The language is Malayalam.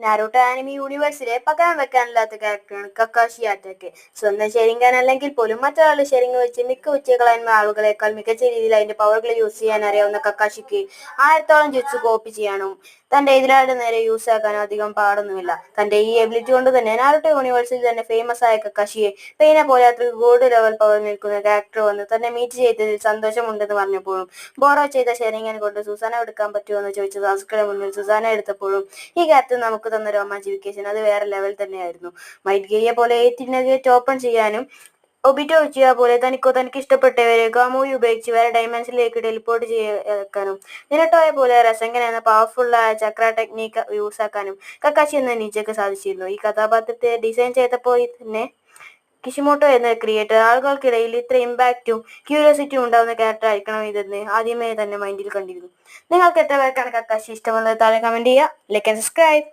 നാരൂട്ടോ ആനിമി യൂണിവേഴ്സിലെ പകരം വെക്കാനില്ലാത്ത ക്യാരക്ടറാണ് കക്കാഷി അറ്റാക്ക്. സ്വന്തം ശരിങ്കാൻ അല്ലെങ്കിൽ പോലും മറ്റൊരാളുടെ ശരിങ്ങ് വെച്ച് മിക്ക ഉച്ചകളായ്മ ആളുകളെക്കാൾ മികച്ച രീതിയിൽ അതിന്റെ പവറുകൾ യൂസ് ചെയ്യാൻ അറിയാവുന്ന കക്കാഷിക്ക് 1000ഓളം ജുറ്റ്സു കോപ്പി ചെയ്യാനും തന്റെ എതിരാളിയുടെ നേരെ യൂസ് ആക്കാനും അധികം പാടൊന്നുമില്ല. തന്റെ ഈ എബിലിറ്റി കൊണ്ട് തന്നെ നാരുട്ടോ യൂണിവേഴ്സിൽ തന്നെ ഫേമസ് ആയ കക്കാഷിയെ പെയിനെ പോലെ അത്രയ്ക്ക് ഗോൾഡ് ലെവൽ പവർ നിൽക്കുന്ന ക്യാരക്ടർ വന്ന് തന്നെ മീറ്റ് ചെയ്തതിൽ സന്തോഷമുണ്ടെന്ന് പറഞ്ഞപ്പോഴും, ബോറോ ചെയ്ത ഷെറിങ്ങൻ കൊണ്ട് സുസാന എടുക്കാൻ പറ്റുമോ എന്ന് ചോദിച്ച സാസുക്കയുടെ മുന്നിൽ സുസാന എടുത്തപ്പോഴും ഈ ക്യാരക്ടർ നമുക്ക് തന്ന രോമാഞ്ചിഫിക്കേഷൻ അത് വേറെ ലെവൽ തന്നെയായിരുന്നു. മൈറ്റ് ഗെയിയെ പോലെ എയ്റ്റിനകത്ത് ഓപ്പൺ ചെയ്യാനും ഒബിറ്റോ ഉച്ചിയ പോലെ തനിക്ക് ഇഷ്ടപ്പെട്ടവരെ ഗാമോയി ഉപയോഗിച്ച് വേറെ ഡയമെൻഷനിലേക്ക് ടെലിപ്പോർട്ട് ചെയ്യാനും നിനട്ടോയെ പോലെ റസങ്കൻ എന്ന പവർഫുള്ളായ ചക്ര ടെക്നിക്ക് യൂസ് ആക്കാനും കക്കാശി എന്ന നിഞ്ചയ്ക്ക് സാധിച്ചിരുന്നു. ഈ കഥാപാത്രത്തെ ഡിസൈൻ ചെയ്തപ്പോൾ തന്നെ കിഷിമോട്ടോ എന്ന ക്രിയേറ്റർ ആളുകൾക്കിടയിൽ ഇത്ര ഇമ്പാക്റ്റും ക്യൂരിയോസിറ്റിയും ഉണ്ടാവുന്ന ക്യാരക്ടർ ആയിരിക്കണം ഇതെന്ന് ആദ്യമേ തന്നെ മൈൻഡിൽ കണ്ടിരുന്നു. നിങ്ങൾക്ക് എത്ര പേർക്കാണ് കക്കാശി ഇഷ്ടമുള്ളത് താഴെ കമന്റ് ചെയ്യുക. Like and subscribe.